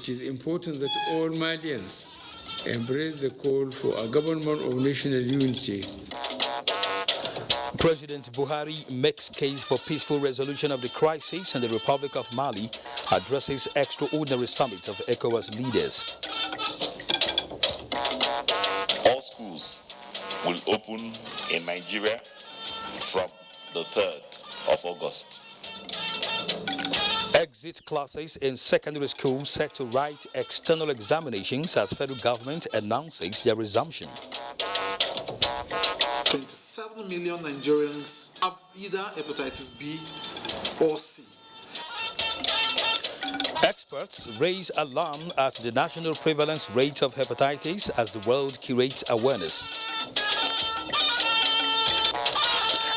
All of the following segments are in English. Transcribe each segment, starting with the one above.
It is important that all Malians embrace the call for a government of national unity. President Buhari makes case for peaceful resolution of the crisis in the Republic of Mali, addresses extraordinary summit of ECOWAS leaders. All schools will open in Nigeria from the 3rd of August. Exit classes in secondary schools set to write external examinations as federal government announces their resumption. 27 million Nigerians have either hepatitis B or C. Experts raise alarm at the national prevalence rate of hepatitis as the world curates awareness.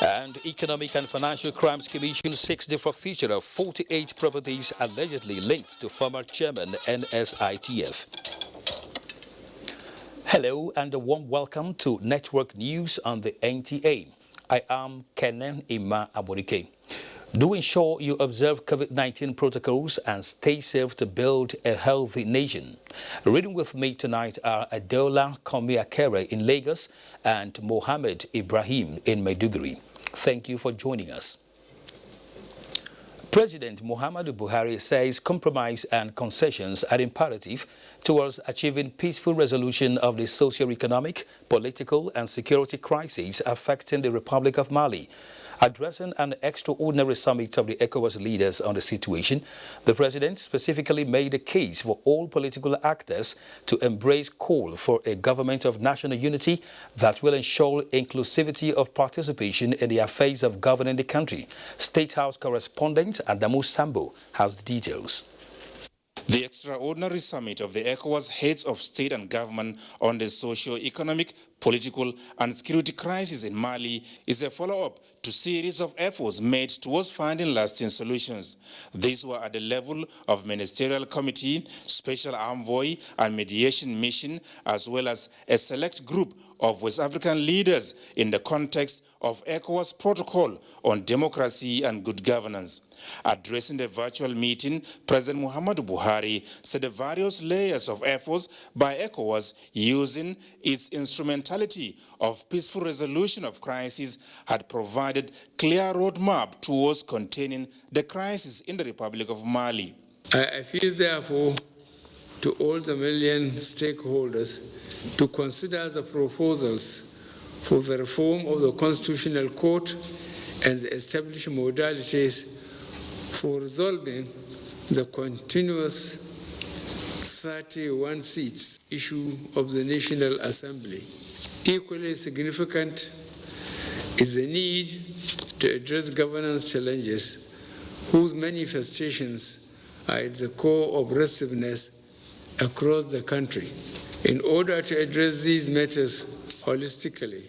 And Economic and Financial Crimes Commission seeks the forfeiture of 48 properties allegedly linked to former chairman NSITF. Hello and a warm welcome to Network News on the NTA. I am Kenan Ima Aborike. Do ensure you observe COVID-19 protocols and stay safe to build a healthy nation. Reading with me tonight are Adola Komi-Akere in Lagos and Mohammed Ibrahim in Maiduguri. Thank you for joining us. President Muhammadu Buhari says compromise and concessions are imperative towards achieving peaceful resolution of the socio-economic, political and security crises affecting the Republic of Mali. Addressing an extraordinary summit of the ECOWAS leaders on the situation, the president specifically made a case for all political actors to embrace call for a government of national unity that will ensure inclusivity of participation in the affairs of governing the country. State House correspondent Adamu Sambo has the details. The extraordinary summit of the ECOWAS heads of state and government on the socio-economic, political and security crisis in Mali is a follow-up to series of efforts made towards finding lasting solutions. These were at the level of Ministerial Committee, Special Envoy and Mediation Mission, as well as a select group of West African leaders in the context of ECOWAS Protocol on Democracy and Good Governance. Addressing the virtual meeting, President Muhammadu Buhari said the various layers of efforts by ECOWAS using its instrumentality of peaceful resolution of crisis had provided clear roadmap towards containing the crisis in the Republic of Mali. I feel, therefore, to all the Malian stakeholders to consider the proposals for the reform of the Constitutional Court and the established modalities for resolving the continuous 31 seats issue of the National Assembly. Equally significant is the need to address governance challenges whose manifestations are at the core of restiveness across the country. In order to address these matters holistically,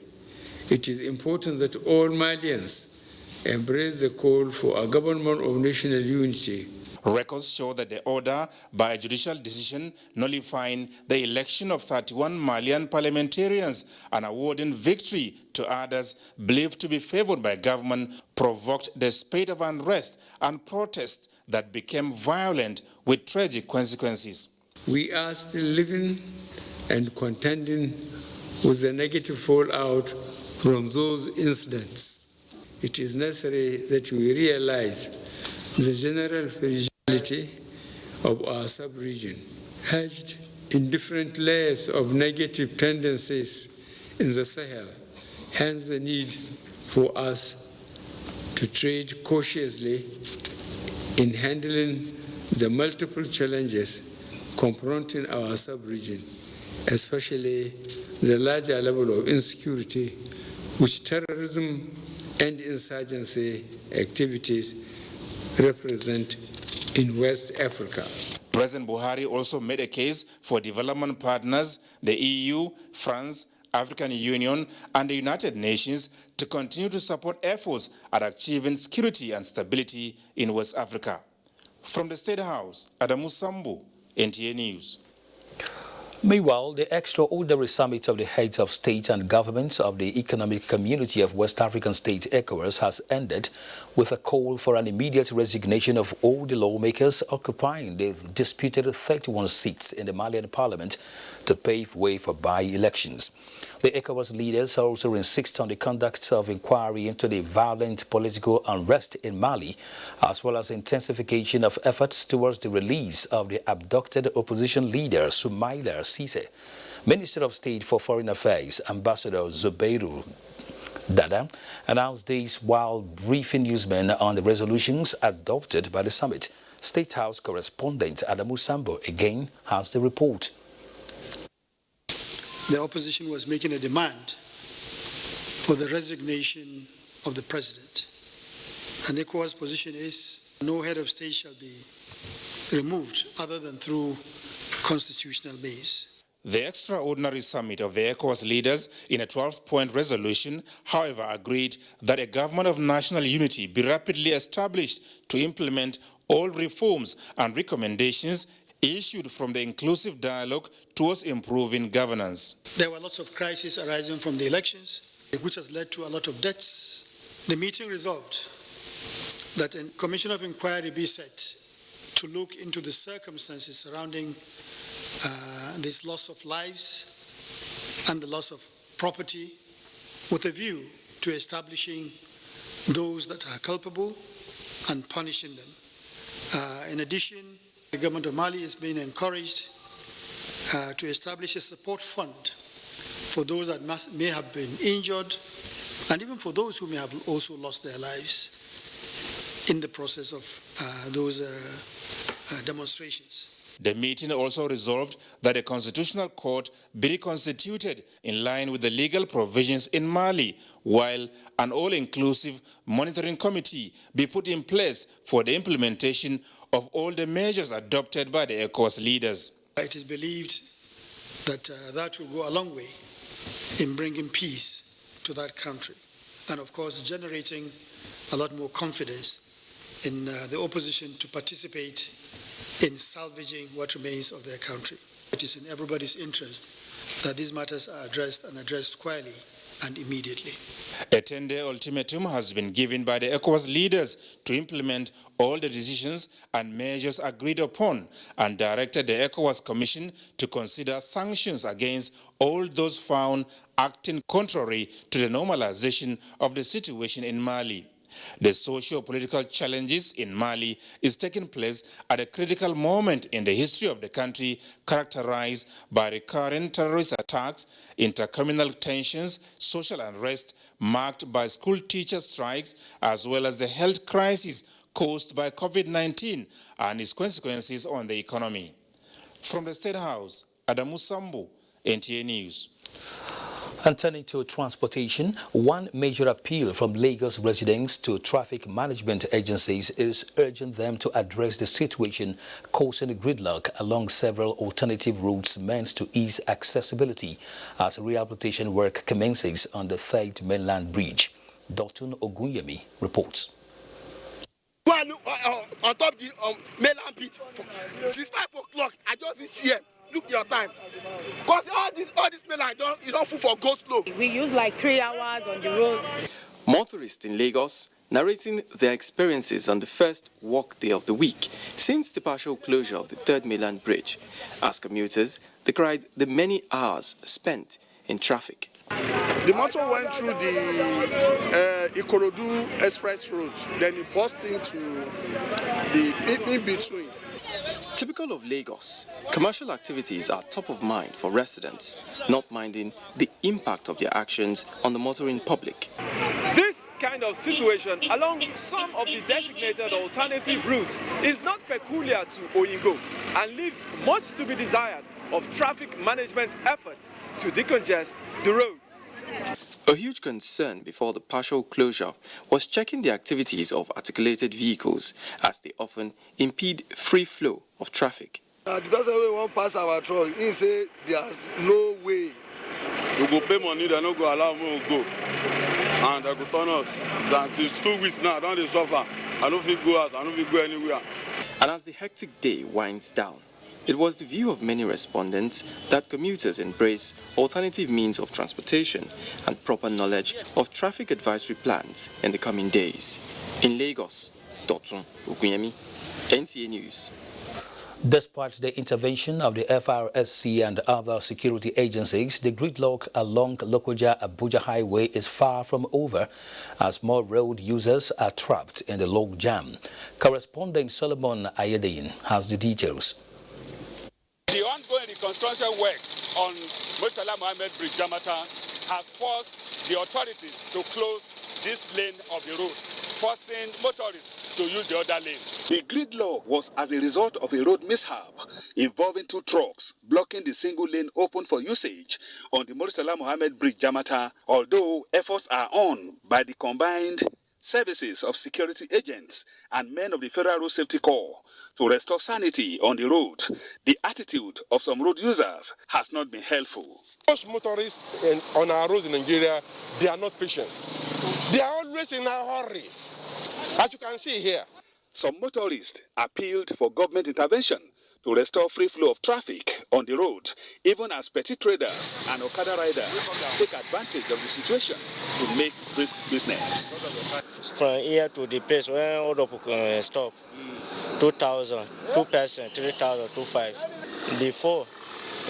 it is important that all Malians embrace the call for a government of national unity. Records show that the order by a judicial decision nullifying the election of 31 Malian parliamentarians and awarding victory to others believed to be favored by government provoked the spate of unrest and protest that became violent with tragic consequences. We are still living and contending with the negative fallout from those incidents. It is necessary that we realize the general fragility of our sub-region, hedged in different layers of negative tendencies in the Sahel. Hence the need for us to tread cautiously in handling the multiple challenges confronting our sub-region, especially the larger level of insecurity which terrorism and insurgency activities represent in West Africa. President Buhari also made a case for development partners, the EU, France, African Union, and the United Nations to continue to support efforts at achieving security and stability in West Africa. From the State House, Adamu Sambu, NTA News. Meanwhile, the extraordinary summit of the heads of state and governments of the Economic Community of West African States ECOWAS has ended with a call for an immediate resignation of all the lawmakers occupying the disputed 31 seats in the Malian parliament to pave way for by-elections. The ECOWAS leaders also insist on the conduct of inquiry into the violent political unrest in Mali, as well as intensification of efforts towards the release of the abducted opposition leader Soumaïla Cissé. Minister of State for Foreign Affairs, Ambassador Zubairu Dada, announced this while briefing newsmen on the resolutions adopted by the summit. State House correspondent Adamu Sambo again has the report. The opposition was making a demand for the resignation of the president. And ECOWAS' position is no head of state shall be removed other than through constitutional means. The extraordinary summit of the ECOWAS leaders in a 12-point resolution, however, agreed that a government of national unity be rapidly established to implement all reforms and recommendations issued from the inclusive dialogue towards improving governance. There were lots of crises arising from the elections, which has led to a lot of deaths. The meeting resolved that a commission of inquiry be set to look into the circumstances surrounding this loss of lives and the loss of property, with a view to establishing those that are culpable and punishing them. In addition, the government of Mali is being encouraged to establish a support fund for those that may have been injured and even for those who may have also lost their lives in the process of those demonstrations. The meeting also resolved that a constitutional court be reconstituted in line with the legal provisions in Mali, while an all-inclusive monitoring committee be put in place for the implementation of all the measures adopted by the ECOWAS leaders. It is believed that that will go a long way in bringing peace to that country and, of course, generating a lot more confidence in the opposition to participate in salvaging what remains of their country. It is in everybody's interest that these matters are addressed and addressed squarely and immediately. A 10-day ultimatum has been given by the ECOWAS leaders to implement all the decisions and measures agreed upon, and directed the ECOWAS Commission to consider sanctions against all those found acting contrary to the normalization of the situation in Mali. The socio-political challenges in Mali is taking place at a critical moment in the history of the country, characterized by recurrent terrorist attacks, intercommunal tensions, social unrest marked by school teacher strikes, as well as the health crisis caused by COVID-19 and its consequences on the economy. From the State House, Adamu Sambu, NTA News. And turning to transportation, one major appeal from Lagos residents to traffic management agencies is urging them to address the situation causing gridlock along several alternative routes meant to ease accessibility as rehabilitation work commences on the 3rd mainland bridge. Dotun Ogunyemi reports. Go and look on top the mainland bridge. Since 5 o'clock, I just reached here. Look your time. Because all this mainland, you don't full for go slow. We use like 3 hours on the road. Motorists in Lagos narrating their experiences on the first work day of the week since the partial closure of the 3rd mainland bridge. As commuters, they cried the many hours spent in traffic. The motor went through the Ikorodu Express Road, then it burst into the in-between. Typical of Lagos, commercial activities are top of mind for residents, not minding the impact of their actions on the motoring public. This kind of situation along some of the designated alternative routes is not peculiar to Oyingo and leaves much to be desired of traffic management efforts to decongest the roads. A huge concern before the partial closure was checking the activities of articulated vehicles, as they often impede free flow of traffic. The person who won't pass our truck, he say there's no way. We go pay money, they don't go allow me to go. And they go turn us. And since 2 weeks now, I don't suffer. I don't feel go out, I don't feel go anywhere. And as the hectic day winds down, It was the view of many respondents that commuters embrace alternative means of transportation and proper knowledge of traffic advisory plans in the coming days. In Lagos, Dotun Okunyemi, NTA News. Despite the intervention of the FRSC and other security agencies, the gridlock along Lokoja-Abuja Highway is far from over as more road users are trapped in the log jam. Correspondent Solomon Ayedeyin has the details. The ongoing reconstruction work on Murtala Mohammed Bridge Jamata has forced the authorities to close this lane of the road, forcing motorists to use the other lane. The gridlock was as a result of a road mishap involving two trucks blocking the single lane open for usage on the Murtala Mohammed Bridge Jamata, although efforts are on by the combined services of security agents and men of the Federal Road Safety Corps to restore sanity on the road. The attitude of some road users has not been helpful. Most motorists on our roads in Nigeria, they are not patient. They are always in a hurry, as you can see here. Some motorists appealed for government intervention to restore free flow of traffic on the road, even as petty traders and Okada riders take advantage of the situation to make brisk business. From here to the place where all the stop, 2,000, 2 person, 3,000, 2,500. Before,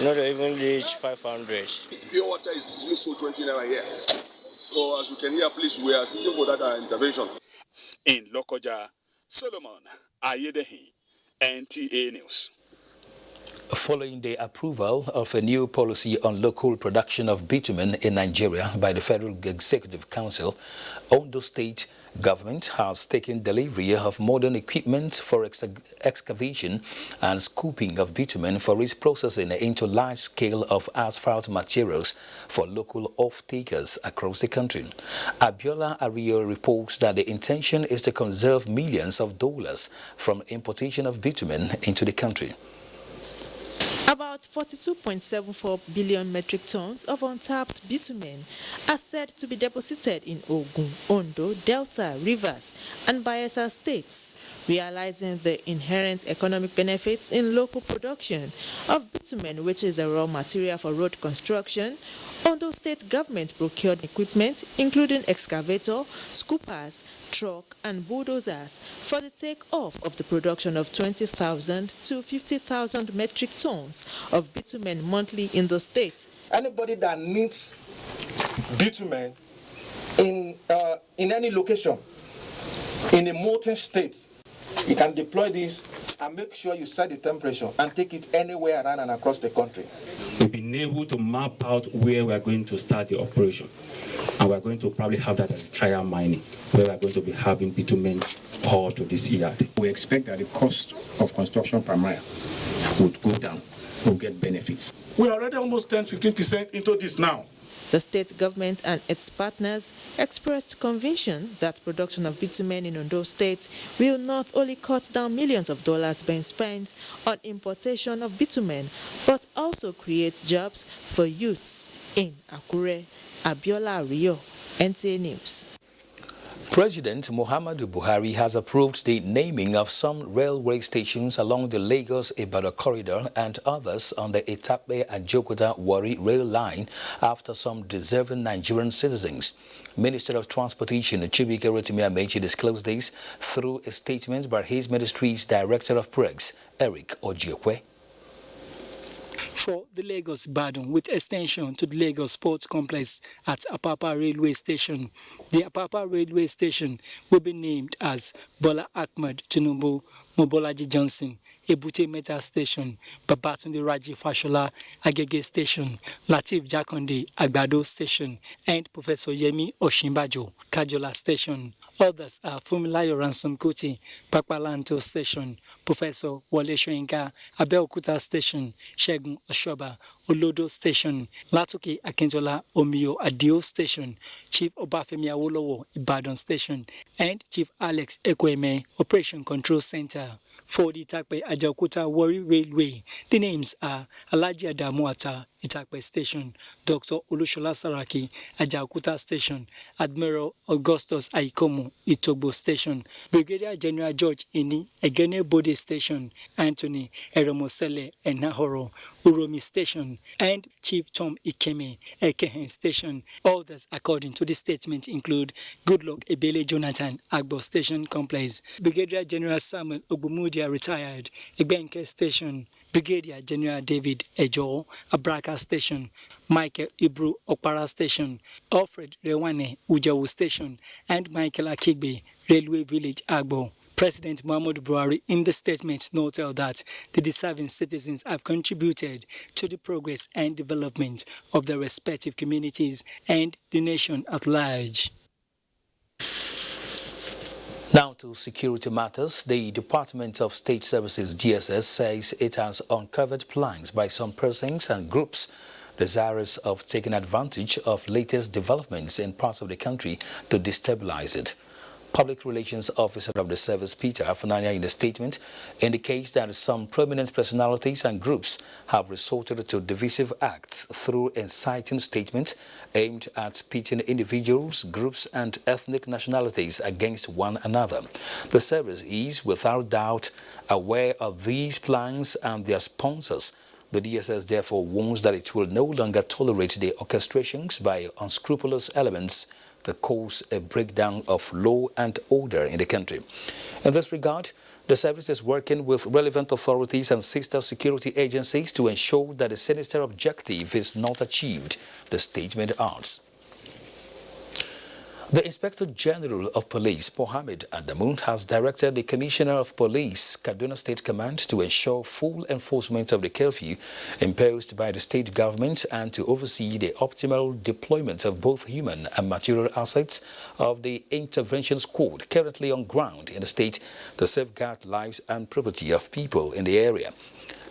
they even reach 500. Pure water is sold 20 naira here. So as you can hear, please, we are seeking for that intervention. In Lokoja, Solomon Ayedeyin, NTA News. Following the approval of a new policy on local production of bitumen in Nigeria by the Federal Executive Council, Ondo State government has taken delivery of modern equipment for excavation and scooping of bitumen for its processing into large scale of asphalt materials for local off-takers across the country. Abiola Ario reports that the intention is to conserve millions of dollars from importation of bitumen into the country. About 42.74 billion metric tons of untapped bitumen are said to be deposited in Ogun, Ondo, Delta, Rivers, and Bayelsa states, realizing the inherent economic benefits in local production of bitumen, which is a raw material for road construction. Ondo State government procured equipment, including excavator, scoopers, truck, and bulldozers for the take-off of the production of 20,000 to 50,000 metric tons of bitumen monthly in the state. Anybody that needs bitumen in any location in a molten state, you can deploy this and make sure you set the temperature and take it anywhere around and across the country. We've been able to map out where we are going to start the operation, and we're going to probably have that as trial mining, where we're going to be having bitumen poured to this yard. We expect that the cost of construction per mile would go down. We'll get benefits. We're already almost 10-15% into this now. The state government and its partners expressed conviction that production of bitumen in Ondo State will not only cut down millions of dollars being spent on importation of bitumen, but also create jobs for youths in Akure. Abiola Rio, NTA News. President Muhammadu Buhari has approved the naming of some railway stations along the Lagos-Ibadan corridor and others on the Etape-Ajokuta-Warri rail line after some deserving Nigerian citizens. Minister of Transportation Chibike Rotimi Amechi disclosed this through a statement by his ministry's Director of Press, Eric Ojiokwe. For the Lagos-Ibadan with extension to the Lagos Sports Complex at Apapa Railway Station. The Apapa Railway Station will be named as Bola Ahmed Tinubu Mobolaji Johnson Ebute Meta Station, Babatunde Raji Fashola Agege Station, Lateef Jakonde Agbado Station, and Professor Yemi Osinbajo Kajola Station. Others are Fumilayo Ransom Kuti, Papalanto Station, Professor Wole Soyinka, Abeokuta Station, Segun Oshoba, Olodo Station, Latoke Akintola Omiyo Adio Station, Chief Obafemi Awolowo Ibadan Station, and Chief Alex Ekweme Operation Control Center. For the Etape-Ajokuta-Warri Railway, the names are Alhaji Adamu Atta Itakpe Station, Dr. Olushola Saraki, Ajaokuta Station, Admiral Augustus Aikomo, Itogbo Station, Brigadier General George Ini, Egene Bode Station, Anthony Eromosele Enahoro, Uromi Station, and Chief Tom Ikeme, Ekehen Station. Others, according to the statement, include Goodluck Ebele Jonathan, Agbo Station Complex, Brigadier General Samuel Ogbumudia retired, Egbenke Station, Brigadier General David Ejo, Abraka Station, Michael Ibru Okpara Station, Alfred Rewane Ujawu Station, and Michael Akigbe, Railway Village Agbo. President Muhammadu Buhari in the statement noted that the deserving citizens have contributed to the progress and development of their respective communities and the nation at large. Now to security matters. The Department of State Services DSS says it has uncovered plans by some persons and groups desirous of taking advantage of latest developments in parts of the country to destabilize it. Public Relations Officer of the service, Peter Afananya, in a statement, indicates that some prominent personalities and groups have resorted to divisive acts through inciting statements aimed at pitting individuals, groups, and ethnic nationalities against one another. The service is, without doubt, aware of these plans and their sponsors. The DSS therefore warns that it will no longer tolerate the orchestrations by unscrupulous elements to cause a breakdown of law and order in the country. In this regard, the service is working with relevant authorities and sister security agencies to ensure that the sinister objective is not achieved, the statement adds. The Inspector General of Police, Mohammed Adamu, has directed the Commissioner of Police, Kaduna State Command, to ensure full enforcement of the curfew imposed by the state government and to oversee the optimal deployment of both human and material assets of the intervention squad currently on ground in the state to safeguard lives and property of people in the area.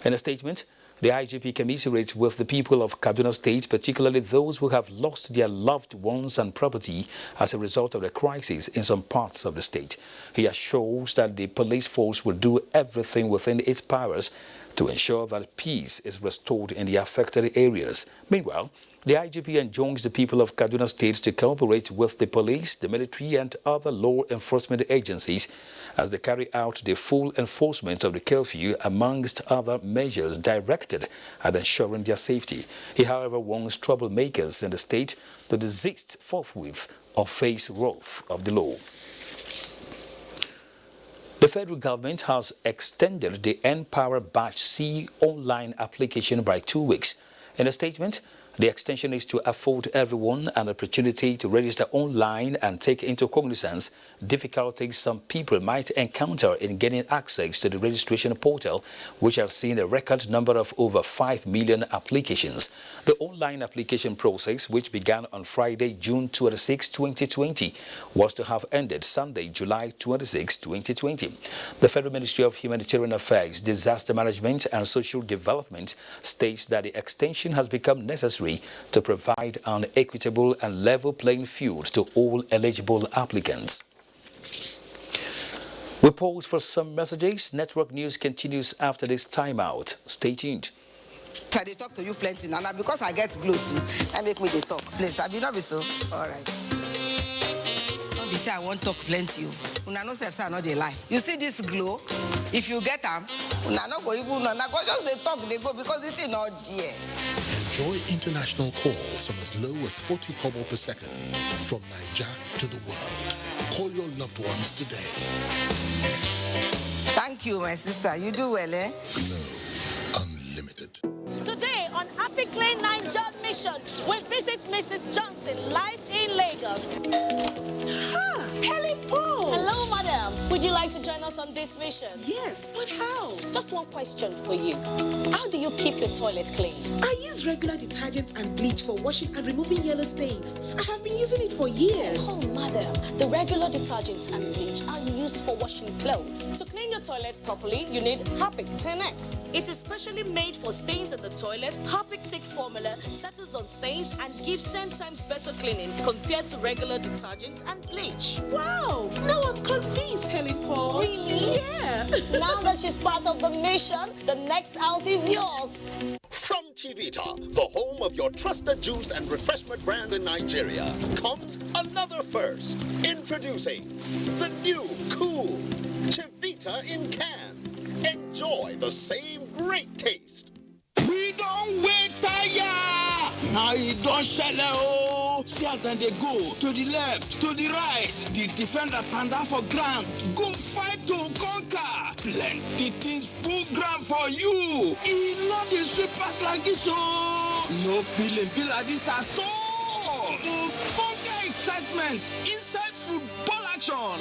In a statement, the IGP commiserates with the people of Kaduna State, particularly those who have lost their loved ones and property as a result of the crisis in some parts of the state. He assures that the police force will do everything within its powers to ensure that peace is restored in the affected areas. Meanwhile, the IGP enjoins the people of Kaduna State to cooperate with the police, the military, and other law enforcement agencies as they carry out the full enforcement of the curfew, amongst other measures directed at ensuring their safety. He, however, warns troublemakers in the state to desist forthwith or face wrath of the law. The federal government has extended the N-Power Batch C online application by 2 weeks. In a statement, the extension is to afford everyone an opportunity to register online and take into cognizance difficulties some people might encounter in gaining access to the registration portal, which has seen a record number of over 5 million applications. The online application process, which began on Friday, June 26, 2020, was to have ended Sunday, July 26, 2020. The Federal Ministry of Humanitarian Affairs, Disaster Management and Social Development states that the extension has become necessary to provide an equitable and level playing field to all eligible applicants. We pause for some messages. Network news continues after this timeout. Stay tuned. I dey talk to you plenty now because I get glow too. I make me dey talk. Please, I be not be so. All right. Don't be say I won't talk plenty. Una no self say I no dey lie. You see this glow? If you get am, una no go even una go just dey talk dey go because it's not there. Enjoy international calls from as low as 40 kobo per second from Niger to the world. Call your loved ones today. Thank you, my sister. You do well, eh? Glow Unlimited. Today on Happy Clean Niger Mission, we visit Mrs. Johnson live in Lagos. Ah, Helen Paul. Hello, madam. Would you like to join us on this mission? Yes, but how? Just one question for you. How do you keep your toilet clean? I use regular detergent and bleach for washing and removing yellow stains. I have been using it for years. Oh, madam, the regular detergents and bleach are used for washing clothes. To clean your toilet properly, you need Harpic 10X. It is specially made for stains in the toilet. Harpic Thick formula settles on stains and gives 10 times better cleaning compared to regular detergents and bleach. Wow, now I'm convinced, Helen Paul. Really? Yes. here. Now that she's part of the mission, the next house is yours. From Chivita, the home of your trusted juice and refreshment brand in Nigeria, comes another first. Introducing the new cool Chivita in can. Enjoy the same great taste. We don't wait tire. Now it don't shell oh. See as then they go to the left, to the right. The defender stand down for ground. Go fight to conquer. Plenty things full ground for you. It's not a sweepers like this oh. No feeling be like this at all. Conquer excitement inside football action.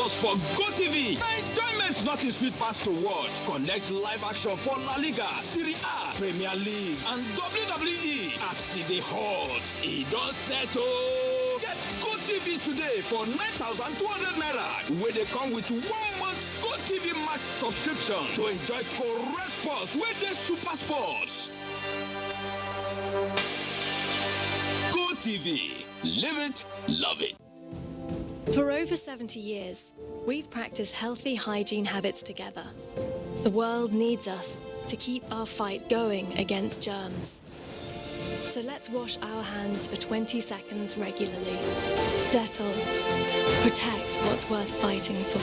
For GoTV, enjoyment not in sweet pass to watch. Connect live action for La Liga, Serie A, Premier League, and WWE as they hot. It don't settle. Get GoTV today for 9,200 naira, where they come with 1 month GoTV Max subscription to enjoy correct sports with the super sports. GoTV, live it, love it. For over 70 years, we've practiced healthy hygiene habits together. The world needs us to keep our fight going against germs. So let's wash our hands for 20 seconds regularly. Dettol. Protect what's worth fighting for.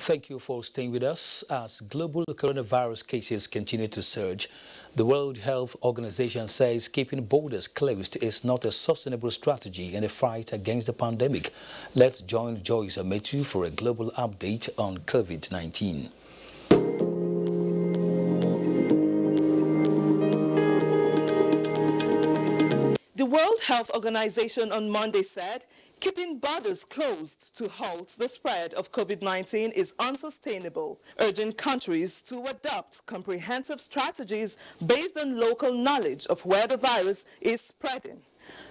Thank you for staying with us. As global coronavirus cases continue to surge, the World Health Organization says keeping borders closed is not a sustainable strategy in the fight against the pandemic. Let's join Joyce Ametu for a global update on COVID-19. The World Health Organization on Monday said keeping borders closed to halt the spread of COVID-19 is unsustainable, urging countries to adopt comprehensive strategies based on local knowledge of where the virus is spreading.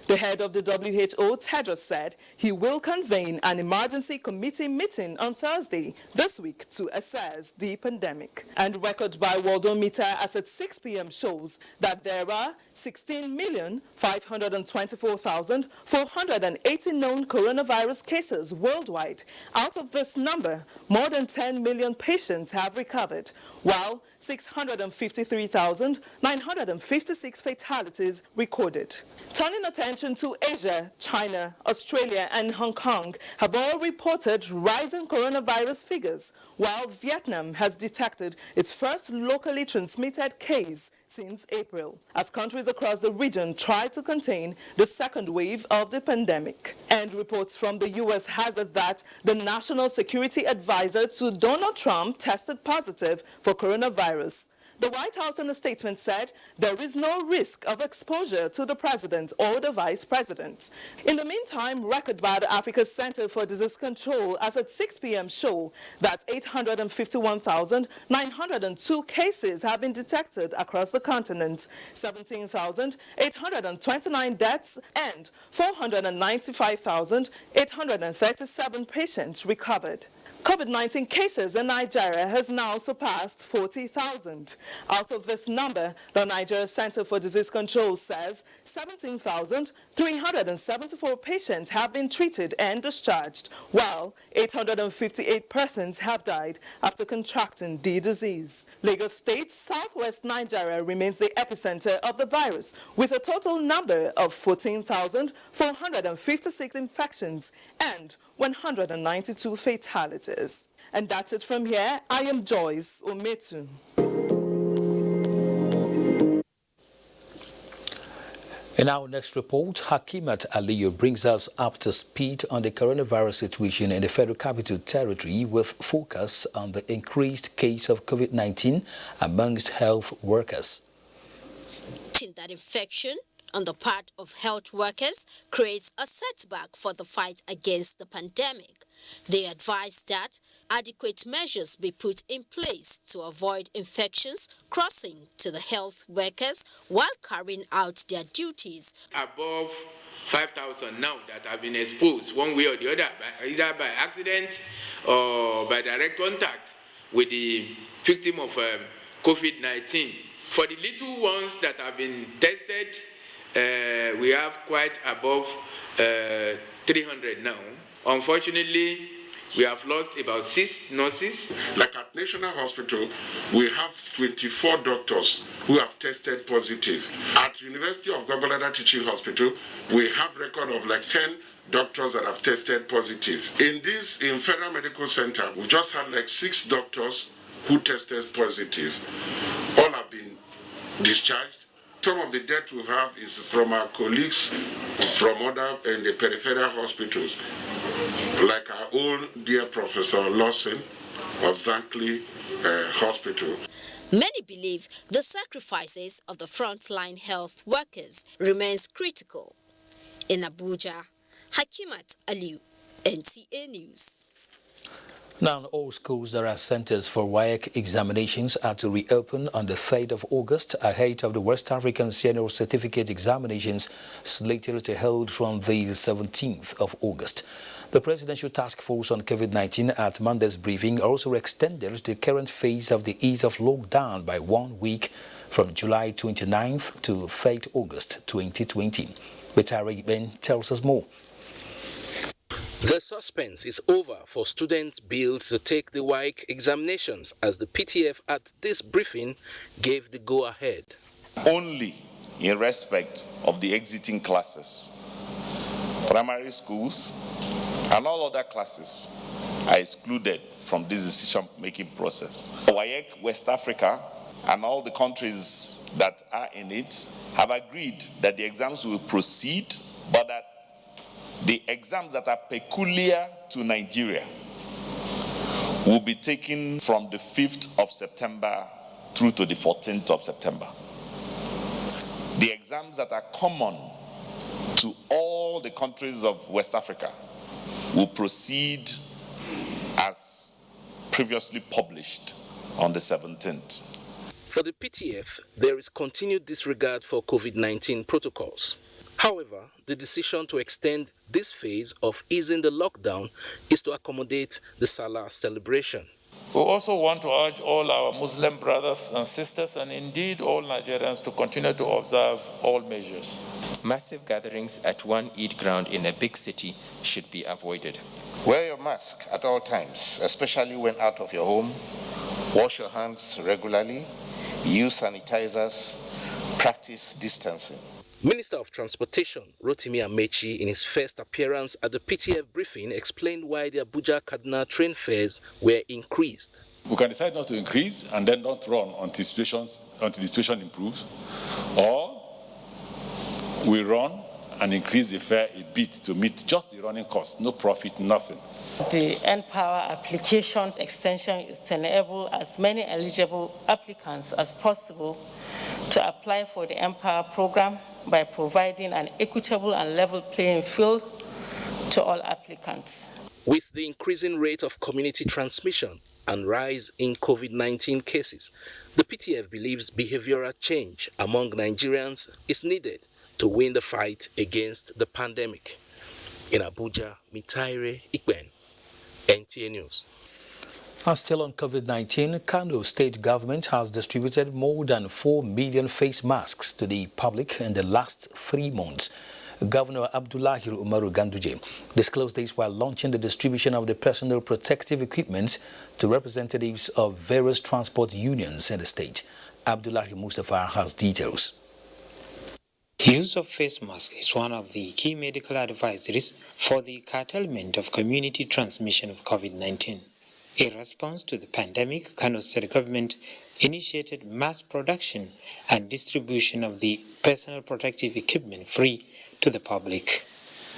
The head of the WHO, Tedros, said he will convene an emergency committee meeting on Thursday this week to assess the pandemic. And record by Worldometer as at 6 p.m. shows that there are 16,524,480 known coronavirus cases worldwide. Out of this number, more than 10 million patients have recovered, while 653,956 fatalities recorded. Turning attention to Asia, China, Australia, and Hong Kong have all reported rising coronavirus figures, while Vietnam has detected its first locally transmitted case since April, as countries across the region try to contain the second wave of the pandemic. And reports from the U.S. hazard that the National Security Advisor to Donald Trump tested positive for coronavirus. The White House in a statement said there is no risk of exposure to the president or the vice president. In the meantime, record by the Africa Center for Disease Control as at 6 p.m. show that 851,902 cases have been detected across the continent, 17,829 deaths, and 495,837 patients recovered. COVID-19 cases in Nigeria has now surpassed 40,000. Out of this number, the Nigeria Center for Disease Control says 17,374 patients have been treated and discharged, while 858 persons have died after contracting the disease. Lagos State, southwest Nigeria, remains the epicenter of the virus, with a total number of 14,456 infections and 192 fatalities. And that's it from here. I am Joyce Ametu. In our next report, Hakimat Aliyu brings us up to speed on the coronavirus situation in the Federal Capital Territory with focus on the increased case of COVID-19 amongst health workers. That infection on the part of health workers creates a setback for the fight against the pandemic. They advise that adequate measures be put in place to avoid infections crossing to the health workers while carrying out their duties. Above 5,000 now that have been exposed one way or the other, either by accident or by direct contact with the victim of COVID-19. For the little ones that have been tested, we have quite above 300 now. Unfortunately, we have lost about 6 nurses. Like at National Hospital, we have 24 doctors who have tested positive. At University of Gwagwalada Teaching Hospital, we have record of like 10 doctors that have tested positive. In Federal Medical Center, we just had like 6 doctors who tested positive. All have been discharged. Some of the death we have is from our colleagues from other in the peripheral hospitals, like our own dear Professor Lawson of Zankley Hospital. Many believe the sacrifices of the frontline health workers remains critical. In Abuja, Hakimat Aliyu, NTA News. Now, all schools that are centers for WAEC examinations are to reopen on the 3rd of August ahead of the West African Senior Certificate examinations slated to hold from the 17th of August. The Presidential Task Force on COVID-19 at Monday's briefing also extended the current phase of the ease of lockdown by 1 week from July 29th to 3rd August 2020. Betari Ben tells us more. The suspense is over for students billed to take the WAEC examinations as the PTF at this briefing gave the go-ahead. Only in respect of the exiting classes, primary schools and all other classes are excluded from this decision-making process. WAEC West Africa and all the countries that are in it have agreed that the exams will proceed, but that the exams that are peculiar to Nigeria will be taken from the 5th of September through to the 14th of September. The exams that are common to all the countries of West Africa will proceed as previously published on the 17th. For the PTF, there is continued disregard for COVID-19 protocols. However, the decision to extend this phase of easing the lockdown is to accommodate the Salah celebration. We also want to urge all our Muslim brothers and sisters and indeed all Nigerians to continue to observe all measures. Massive gatherings at one Eid ground in a big city should be avoided. Wear your mask at all times, especially when out of your home. Wash your hands regularly. Use sanitizers. Practice distancing. Minister of Transportation Rotimi Amechi, in his first appearance at the PTF briefing, explained why the Abuja-Kaduna train fares were increased. We can decide not to increase and then not run until the situation improves, or we run and increase the fare a bit to meet just the running cost, no profit, nothing. The N-Power application extension is to enable as many eligible applicants as possible to apply for the N-Power program by providing an equitable and level playing field to all applicants. With the increasing rate of community transmission and rise in COVID-19 cases, the PTF believes behavioral change among Nigerians is needed to win the fight against the pandemic. In Abuja, Mitaire Ikben, NTA News. And still on COVID-19, Kano state government has distributed more than 4 million face masks to the public in the last 3 months. Governor Abdullahi Umaru Ganduje disclosed this while launching the distribution of the personal protective equipment to representatives of various transport unions in the state. Abdullahi Mustafa has details. Use of face masks is one of the key medical advisories for the curtailment of community transmission of COVID-19. In response to the pandemic, Kano State government initiated mass production and distribution of the personal protective equipment free to the public.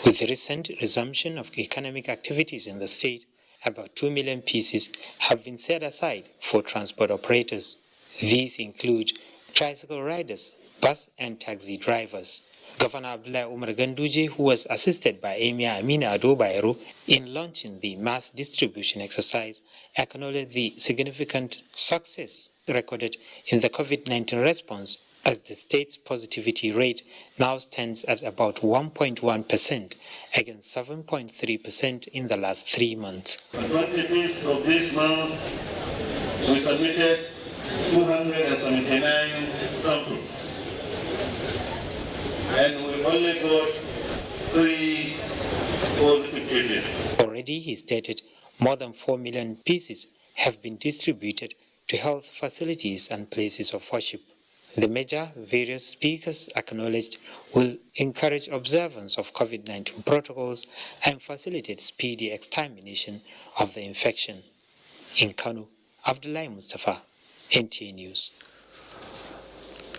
With the recent resumption of economic activities in the state, about 2 million pieces have been set aside for transport operators. These include tricycle riders, bus and taxi drivers. Governor Abdullah Umar Ganduje, who was assisted by Emir Amina Ado Bayero in launching the mass distribution exercise, acknowledged the significant success recorded in the COVID-19 response, as the state's positivity rate now stands at about 1.1% against 7.3% in the last 3 months. On the 25th of this month, we submitted 279 samples, and we only got 3 positive cases. Already, he stated, more than 4 million pieces have been distributed to health facilities and places of worship. The measure, various speakers acknowledged, will encourage observance of COVID-19 protocols and facilitate speedy extermination of the infection. In Kano, Abdullahi Mustafa, NTA News.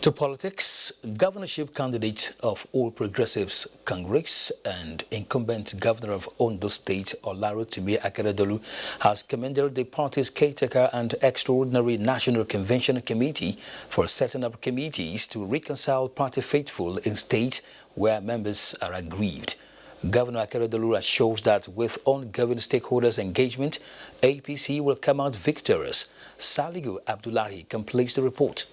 To politics, governorship candidate of All Progressives Congress and incumbent governor of Ondo State, Olarotimi Akeredolu, has commended the party's caretaker and extraordinary National Convention Committee for setting up committees to reconcile party faithful in states where members are aggrieved. Governor Akeredolu assures that with ongoing stakeholders' engagement, APC will come out victorious. Saligu Abdullahi completes the report.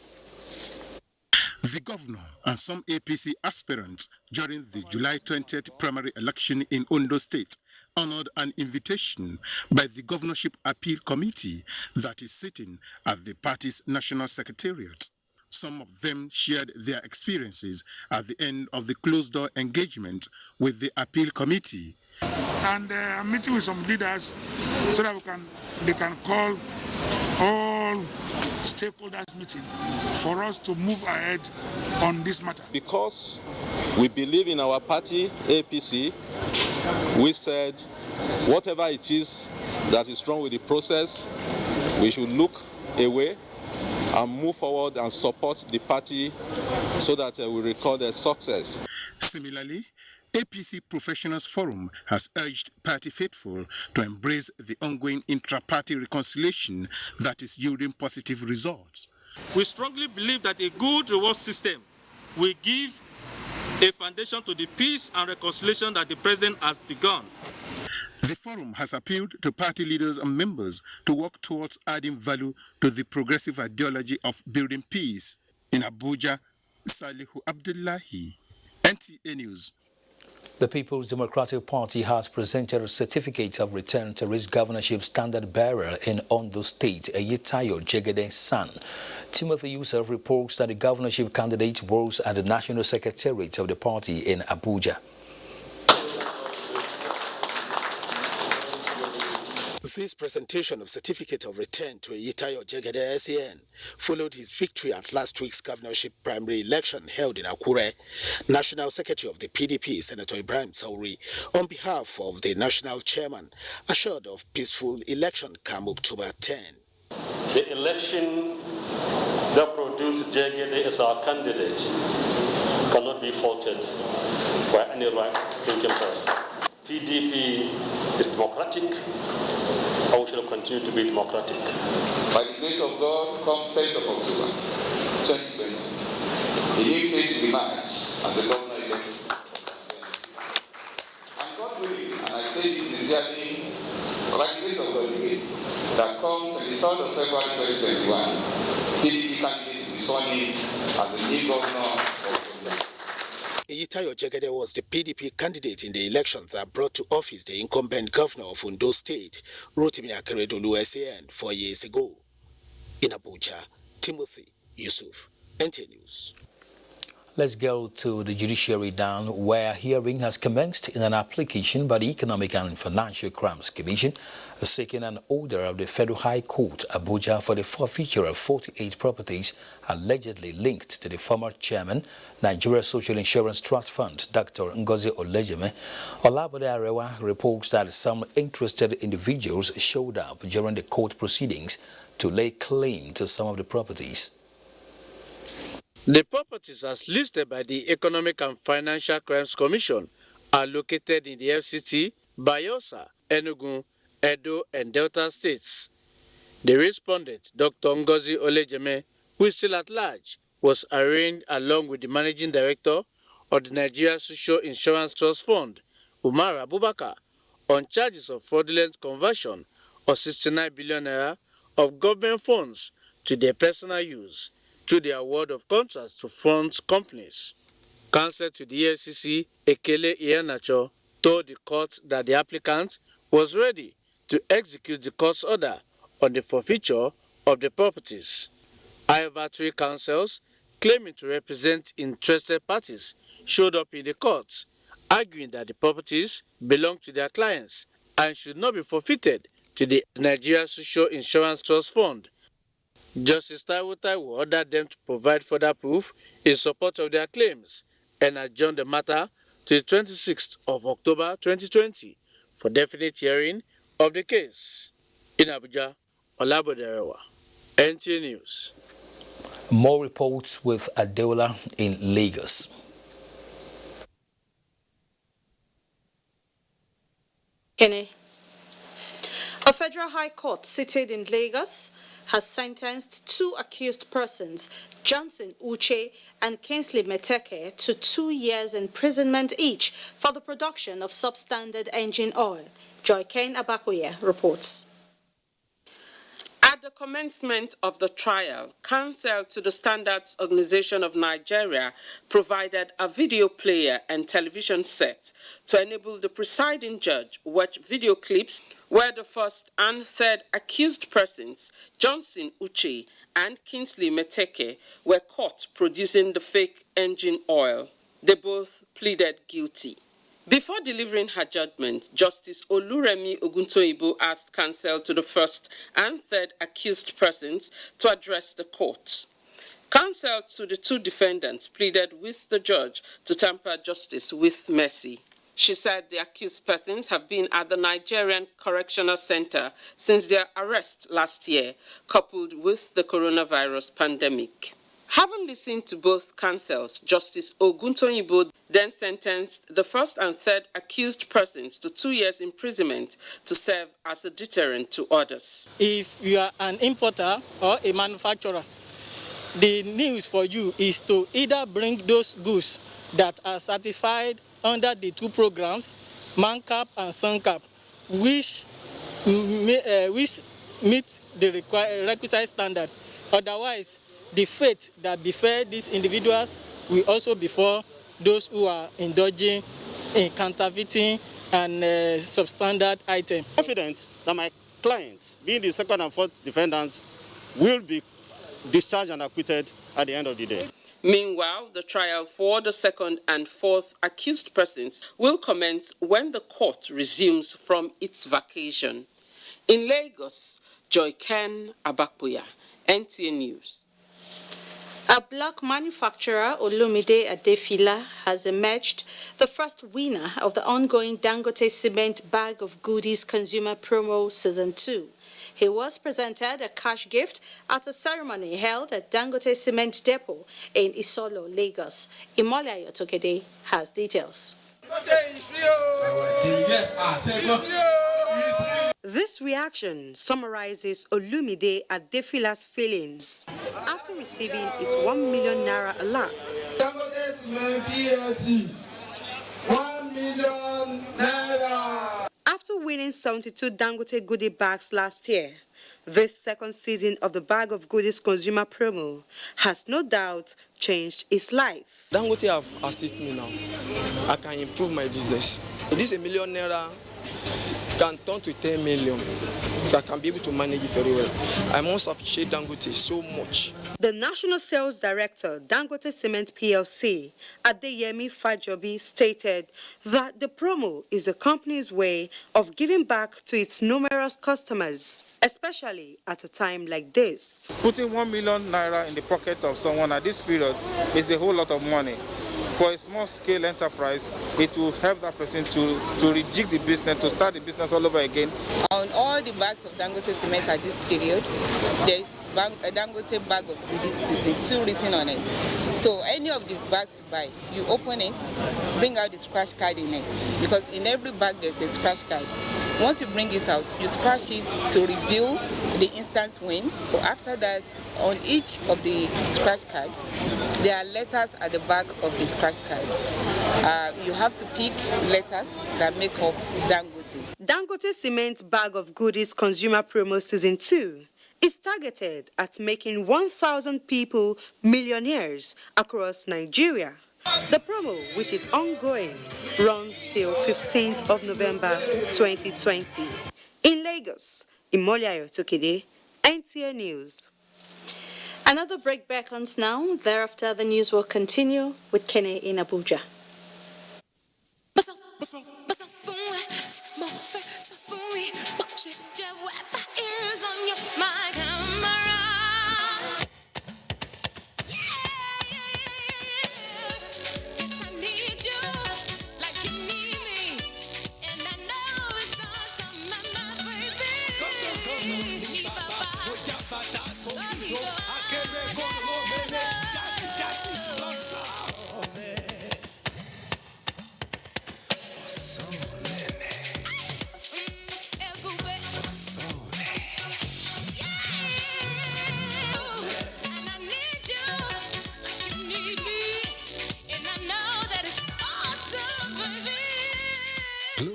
The governor and some APC aspirants during the July 20th primary election in Ondo State honored an invitation by the Governorship Appeal Committee that is sitting at the party's national secretariat. Some of them shared their experiences at the end of the closed-door engagement with the Appeal Committee. And I'm meeting with some leaders so that they can call all stakeholders meeting for us to move ahead on this matter. Because we believe in our party, APC, we said whatever it is that is wrong with the process, we should look away and move forward and support the party so that we record a success. Similarly, APC Professionals Forum has urged party faithful to embrace the ongoing intra-party reconciliation that is yielding positive results. We strongly believe that a good reward system will give a foundation to the peace and reconciliation that the president has begun. The forum has appealed to party leaders and members to work towards adding value to the progressive ideology of building peace. In Abuja, Salihu Abdullahi, NTA News. The People's Democratic Party has presented a certificate of return to its governorship standard bearer in Ondo State, Eyitayo Jegede's son. Timothy Yusuf reports that the governorship candidate was at the National Secretariat of the party in Abuja. This presentation of certificate of return to Eyitayo Jegede SAN followed his victory at last week's governorship primary election held in Akure. National Secretary of the PDP, Senator Ibrahim Sauri, on behalf of the national chairman, assured of peaceful election come October 10. The election that produced Jegede as our candidate cannot be faulted by any right-thinking person. PDP is democratic, and we shall continue to be democratic. By the grace of God, come 10th of October 2020, a new face will emerge as the governor-elect. And God willing, and I say this sincerely, by the grace of God again, that come 23rd of February 2021, PDP candidate will be sworn in as the new governor of Ondo. Eyitayo Jegede was the PDP candidate in the elections that brought to office the incumbent governor of Ondo State, Rotimi Akeredolu SAN, 4 years ago. In Abuja, Timothy Yusuf, NTA News. Let's go to the judiciary now, where hearing has commenced in an application by the Economic and Financial Crimes Commission seeking an order of the Federal High Court, Abuja, for the forfeiture of 48 properties allegedly linked to the former chairman, Nigeria Social Insurance Trust Fund, Dr. Ngozi Olejeme. Olabode Arewa reports that some interested individuals showed up during the court proceedings to lay claim to some of the properties. The properties as listed by the Economic and Financial Crimes Commission are located in the FCT, Bayelsa, Enugu, Edo, and Delta states. The respondent, Dr. Ngozi Olejeme, who is still at large, was arraigned along with the managing director of the Nigeria Social Insurance Trust Fund, Umar Abubakar, on charges of fraudulent conversion of 69 billion naira of government funds to their personal use through the award of contracts to funds companies. Counsel to the EFCC, Ekele Iheanacho, told the court that the applicant was ready to execute the court's order on the forfeiture of the properties. However, 3 counsels claiming to represent interested parties showed up in the court, arguing that the properties belong to their clients and should not be forfeited to the Nigeria Social Insurance Trust Fund. Justice Taiwo ordered them to provide further proof in support of their claims and adjourned the matter to the 26th of October 2020 for definite hearing of the case. In Abuja, Olaboderewa, NTA News. More reports with Adeola in Lagos. Kene. A federal high court seated in Lagos has sentenced 2 accused persons, Johnson Uche and Kingsley Meteke, to 2 years imprisonment each for the production of substandard engine oil. Joyken Abakoye reports. At the commencement of the trial, counsel to the Standards Organization of Nigeria provided a video player and television set to enable the presiding judge watch video clips where the first and third accused persons, Johnson Uche and Kingsley Meteke, were caught producing the fake engine oil. They both pleaded guilty. Before delivering her judgment, Justice Oluremi Oguntoyibo asked counsel to the first and third accused persons to address the court. Counsel to the 2 defendants pleaded with the judge to temper justice with mercy. She said the accused persons have been at the Nigerian Correctional Center since their arrest last year, coupled with the coronavirus pandemic. Having listened to both counsels, Justice Oguntoyibo then sentenced the first and third accused persons to 2 years imprisonment to serve as a deterrent to others. If you are an importer or a manufacturer, the news for you is to either bring those goods that are certified under the 2 programs, MANCAP and SUNCAP, which meet the requisite standard. Otherwise, the fate that befell these individuals will also befall those who are indulging in counterfeiting and substandard items. Confident that my clients, being the second and fourth defendants, will be discharged and acquitted at the end of the day. Meanwhile, the trial for the second and fourth accused persons will commence when the court resumes from its vacation. In Lagos, Joyken Abakoya, NTA News. A black manufacturer, Olumide Adefila, has emerged the first winner of the ongoing Dangote Cement Bag of Goodies Consumer Promo Season 2. He was presented a cash gift at a ceremony held at Dangote Cement Depot in Isolo, Lagos. Imola Yotokede has details. This reaction summarizes Olumide Adefila's feelings after receiving his 1 million naira alert. Dangote Cement PLC, 1 million naira. After winning 72 Dangote goodie bags last year, this second season of the Bag of Goodies consumer promo has no doubt changed his life. Dangote have assisted me now. I can improve my business. This 1 million naira can turn to 10 million, so I can be able to manage it very well. I must appreciate Dangote so much. The National Sales Director, Dangote Cement PLC, Adeyemi Fajobi, stated that the promo is the company's way of giving back to its numerous customers, especially at a time like this. Putting 1 million naira in the pocket of someone at this period is a whole lot of money. for a small-scale enterprise, it will help that person to rejig the business, to start the business all over again. On all the bags of Dangote cement at this period, there is a Dangote bag of goodies season 2 written on it. So any of the bags you buy, you open it, bring out the scratch card in it, because in every bag there's a scratch card. Once you bring it out, you scratch it to reveal the instant win. But after that, on each of the scratch card, there are letters at the back of the scratch card. You have to pick letters that make up Dangote. Dangote Cement Bag of Goodies Consumer Promo Season 2 is targeted at making 1,000 people millionaires across Nigeria. The promo, which is ongoing, runs till 15th of November 2020. In Lagos, Imoliayo Tokide, NTA News. Another break beckons now. Thereafter, the news will continue with Kene in Abuja.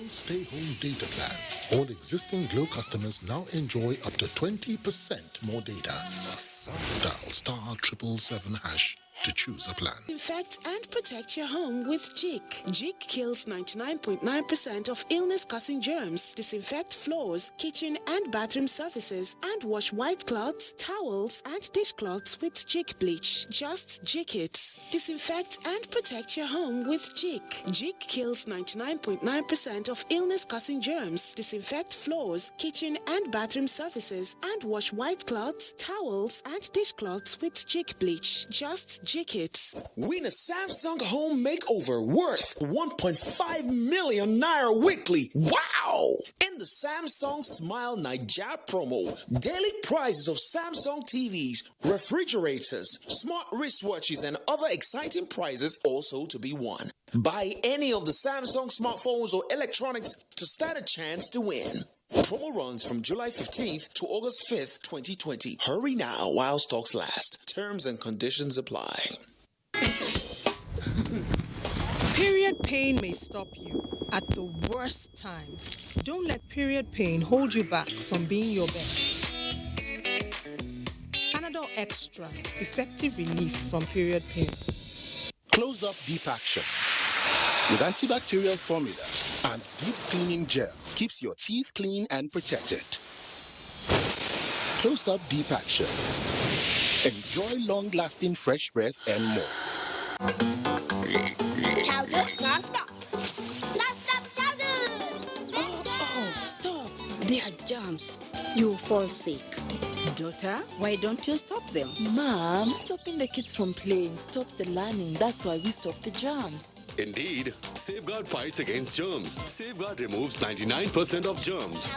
Stay Home Data Plan. All existing Glow customers now enjoy up to 20% more data. Dial *777# to choose a plan. Disinfect and protect your home with Jik. Jik kills 99.9% of illness-causing germs. Disinfect floors, kitchen and bathroom surfaces, and wash white cloths, towels, and dishcloths with Jik bleach. Just Jik it. Disinfect and protect your home with Jik. Jik kills 99.9% of illness-causing germs. Disinfect floors, kitchen and bathroom surfaces, and wash white cloths, towels, and dishcloths with Jik bleach. Just Jik it. Win a Samsung home makeover worth 1.5 million naira weekly. Wow! In the Samsung Smile Naija promo, daily prizes of Samsung TVs, refrigerators, smart wristwatches, and other exciting prizes also to be won. Buy any of the Samsung smartphones or electronics to stand a chance to win. Promo runs from July 15th to August 5th, 2020. Hurry now while stocks last. Terms and conditions apply. Period pain may stop you at the worst time. Don't let period pain hold you back from being your best. Panadol Extra, effective relief from period pain. Close Up Deep Action with antibacterial formula and deep cleaning gel keeps your teeth clean and protected. Close Up Deep Action. Enjoy long-lasting fresh breath and more. Chowder, non-stop. Non-stop chowder. Let's go. Oh, stop. They are germs. You'll fall sick. Daughter, why don't you stop them? Mom, stopping the kids from playing stops the learning. That's why we stop the germs. Indeed, Safeguard fights against germs. Safeguard removes 99% of germs.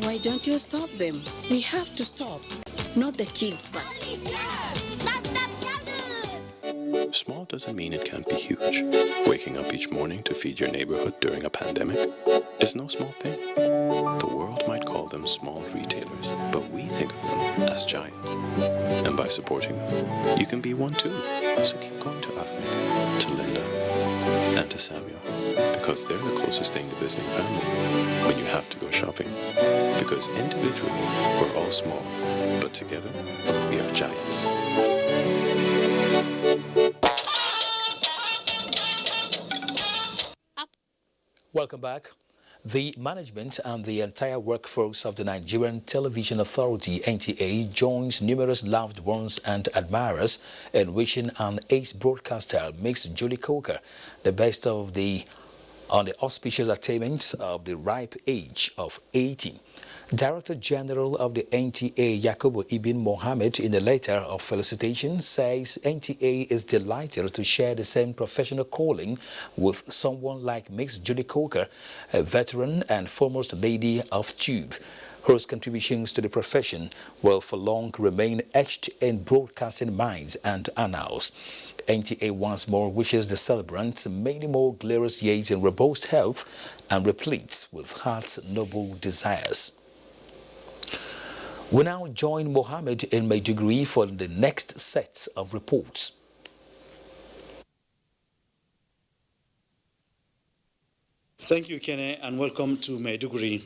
Why don't you stop them? We have to stop. Not the kids, but... Small doesn't mean it can't be huge. Waking up each morning to feed your neighborhood during a pandemic is no small thing. The world might call them small retailers, but we think of them as giant. And by supporting them, you can be one too. So keep going to Ahmed, to Linda, and to Samuel, because they're the closest thing to visiting family when you have to go shopping. Because individually, we're all small, but together, we are giants. Welcome back. The management and the entire workforce of the Nigerian Television Authority, NTA, joins numerous loved ones and admirers in wishing an ace broadcaster, Miss Julie Coker, the best of on the auspicious attainments of the ripe age of 80. Director General of the NTA, Yakubu Ibn Mohammed, in a letter of felicitation, says NTA is delighted to share the same professional calling with someone like Ms. Judy Coker, a veteran and foremost lady of Tube, whose contributions to the profession will for long remain etched in broadcasting minds and annals. NTA once more wishes the celebrants many more glorious years in robust health and replete with heart's noble desires. We now join Mohammed in Maiduguri for the next set of reports. Thank you, Kene, and welcome to Maiduguri.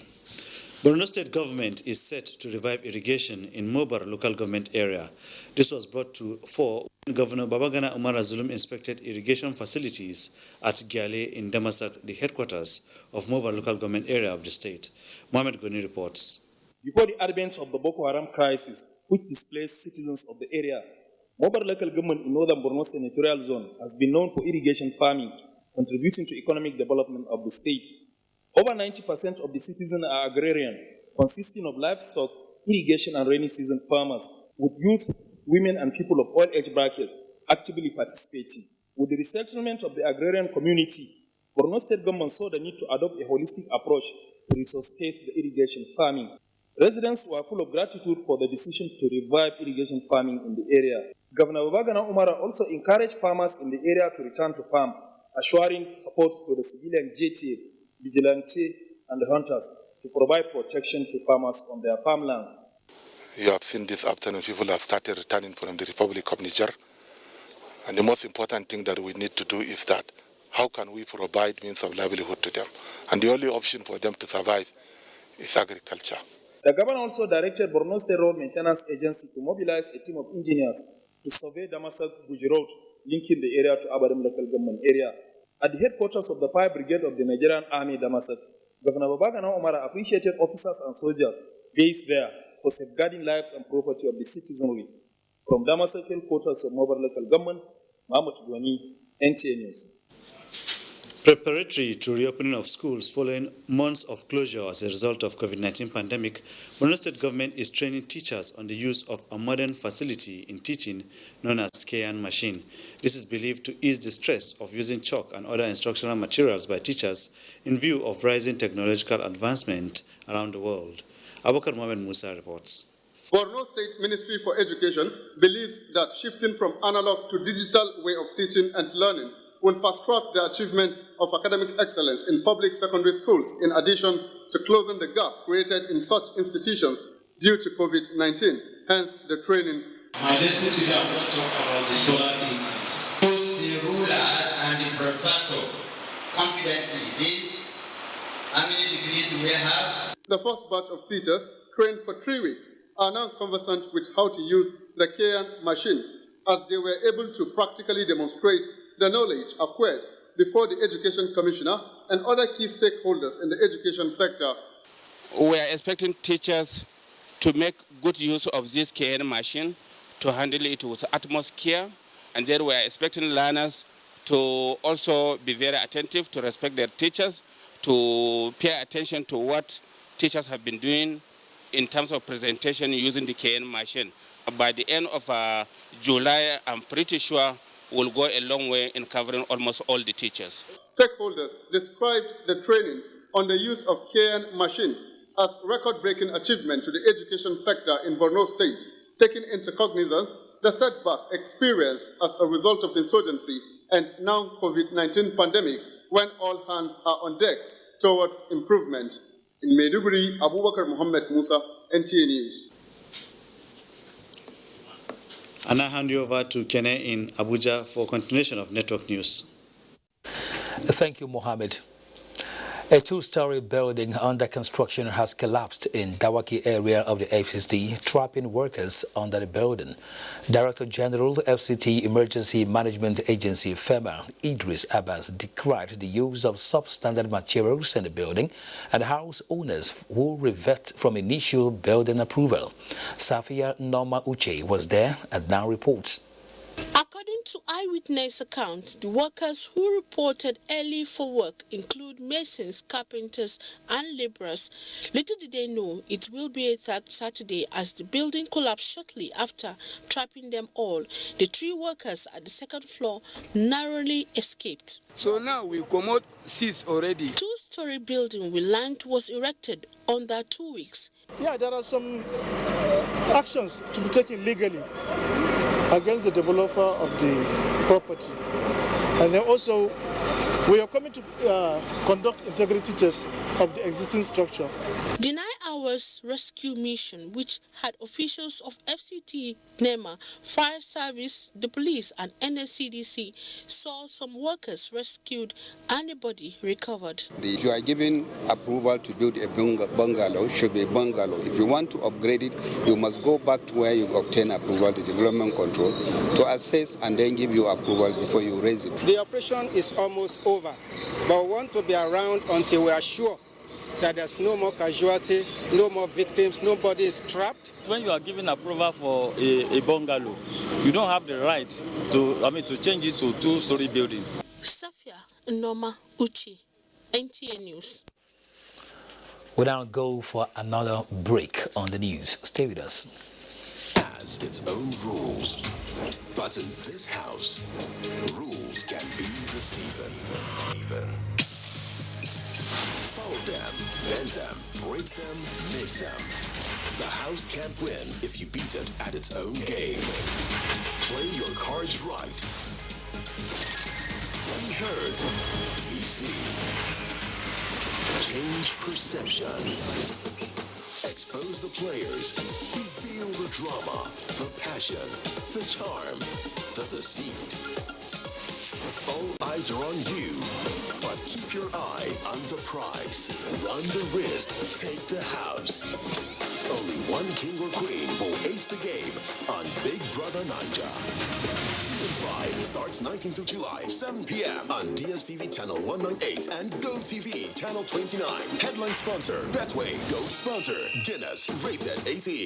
Borno State government is set to revive irrigation in Mobar local government area. This was brought to fore when Governor Babagana Umar Zulum inspected irrigation facilities at Gyale in Damasak, the headquarters of Mobar local government area of the state. Mohamed Goni reports. Before the advent of the Boko Haram crisis, which displaced citizens of the area, Mobar local government in northern Borno senatorial zone has been known for irrigation farming, contributing to economic development of the state. Over 90% of the citizens are agrarian, consisting of livestock, irrigation and rainy season farmers, with youth, women and people of all age brackets actively participating. With the resettlement of the agrarian community, Borno State government saw the need to adopt a holistic approach to resuscitate the irrigation farming. Residents were full of gratitude for the decision to revive irrigation farming in the area. Governor Babagana Umara also encouraged farmers in the area to return to farm, assuring support to the civilian JTA, vigilante, and the hunters to provide protection to farmers on their farmlands. You have seen this afternoon, people have started returning from the Republic of Niger. And the most important thing that we need to do is that how can we provide means of livelihood to them? And the only option for them to survive is agriculture. The governor also directed Borno State Road Maintenance Agency to mobilize a team of engineers to survey Damasak-Guji Road, linking the area to Abadam local government area. At the headquarters of the Fire Brigade of the Nigerian Army, Damasak, Governor Babagana Umara appreciated officers and soldiers based there for safeguarding lives and property of the citizenry. From Damasak headquarters of Mobar local government, Mahmoud Gwani, NTA News. Preparatory to reopening of schools following months of closure as a result of COVID-19 pandemic, Borno State government is training teachers on the use of a modern facility in teaching known as KN machine. This is believed to ease the stress of using chalk and other instructional materials by teachers in view of rising technological advancement around the world. Abubakar Mohamed Musa reports. Borno State Ministry for Education believes that shifting from analog to digital way of teaching and learning will fast-track the achievement of academic excellence in public secondary schools, in addition to closing the gap created in such institutions due to COVID-19, hence the training. My lesson today, I'm going to talk about the solar incomes. Both the ruler and the protractor confidently this, how many degrees do we have? The first batch of teachers, trained for 3 weeks, are now conversant with how to use the KN machine, as they were able to practically demonstrate the knowledge acquired before the Education Commissioner and other key stakeholders in the education sector. We are expecting teachers to make good use of this KN machine, to handle it with utmost care, and then we are expecting learners to also be very attentive, to respect their teachers, to pay attention to what teachers have been doing in terms of presentation using the KN machine. By the end of July, I'm pretty sure will go a long way in covering almost all the teachers. Stakeholders described the training on the use of KN machine as record-breaking achievement to the education sector in Borno State, taking into cognizance the setback experienced as a result of insurgency and now COVID-19 pandemic, when all hands are on deck towards improvement. In Maiduguri, Abubakar Mohammed Musa, NTA News. And I hand you over to Kene in Abuja for continuation of Network News. Thank you, Mohammed. A two-story building under construction has collapsed in Dawaki area of the FCT, trapping workers under the building. Director General FCT Emergency Management Agency FEMA Idris Abbas decried the use of substandard materials in the building and house owners who revert from initial building approval. Safia Norma Uche was there and now reports. According to eyewitness account, the workers who reported early for work include masons, carpenters, and laborers. Little did they know it will be a third Saturday as the building collapsed shortly after trapping them all. The 3 workers at the second floor narrowly escaped. So now we come out 6 already. 2-story building we learned was erected under 2 weeks. Yeah, there are some actions to be taken legally against the developer of the property. And then also, we are coming to conduct integrity tests of the existing structure. The 9 hours rescue mission, which had officials of FCT, NEMA, Fire Service, the police, and NSCDC, saw some workers rescued and a body recovered. If you are given approval to build a bungalow, should be a bungalow. If you want to upgrade it, you must go back to where you obtain approval, the development control, to assess and then give you approval before you raise it. The operation is almost over, but we want to be around until we are sure that there's no more casualty, no more victims, nobody is trapped. When you are given approval for a bungalow, you don't have the right to change it to a 2-story building. Safia Noma Uchi, NTA News. We now go for another break on the news. Stay with us. Has its own rules, but in this house, rules can be deceiving. Fold them, bend them, break them, make them. The house can't win if you beat it at its own game. Play your cards right. Be heard. Be seen. Change perception. Expose the players. Reveal the drama, the passion, the charm, the deceit. All eyes are on you, but keep your eye on the prize. Run the risk, take the house. Only one king or queen will ace the game on Big Brother Naija. Season 5 starts 19th of July, 7 p.m. on DSTV Channel 198 and GoTV Channel 29. Headline sponsor, Betway. Gold sponsor, Guinness. Rated 18.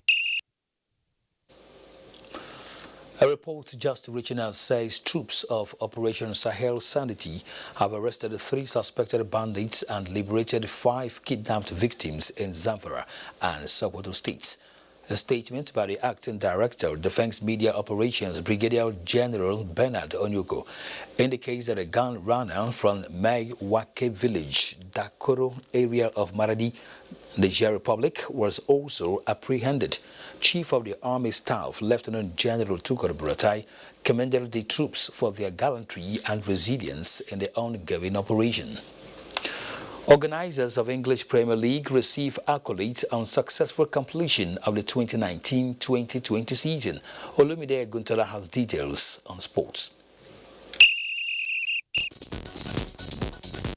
A report just reaching us says troops of Operation Sahel Sanity have arrested 3 suspected bandits and liberated 5 kidnapped victims in Zamfara and Sokoto states. A statement by the Acting Director, Defense Media Operations, Brigadier General Bernard Onyoko, indicates that a gun runner from Mai-Wake village, Dakoro area of Maradi, Niger Republic, was also apprehended. Chief of the Army Staff, Lieutenant General Tukur Buratai, commended the troops for their gallantry and resilience in the ongoing operation. Organizers of English Premier League receive accolades on successful completion of the 2019-2020 season. Olumide Guntala has details on sports.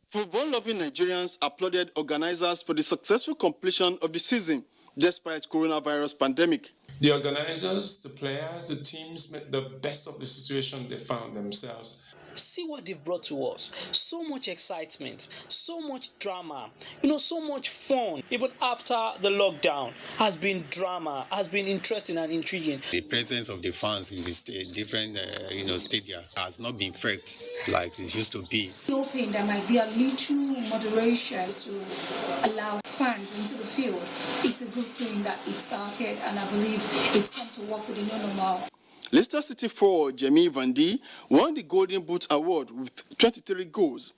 Football-loving Nigerians applauded organizers for the successful completion of the season despite coronavirus pandemic. The organizers, the players, the teams made the best of the situation they found themselves. See what they've brought to us. So much excitement, so much drama, so much fun. Even after the lockdown has been drama, has been interesting and intriguing. The presence of the fans in the different stadia has not been felt like it used to be. Hoping there might be a little moderation to allow fans into the field. It's a good thing that it started, and I believe it's come to work with the new normal. Leicester City forward Jamie Van Dee won the Golden Boot Award with 23 goals.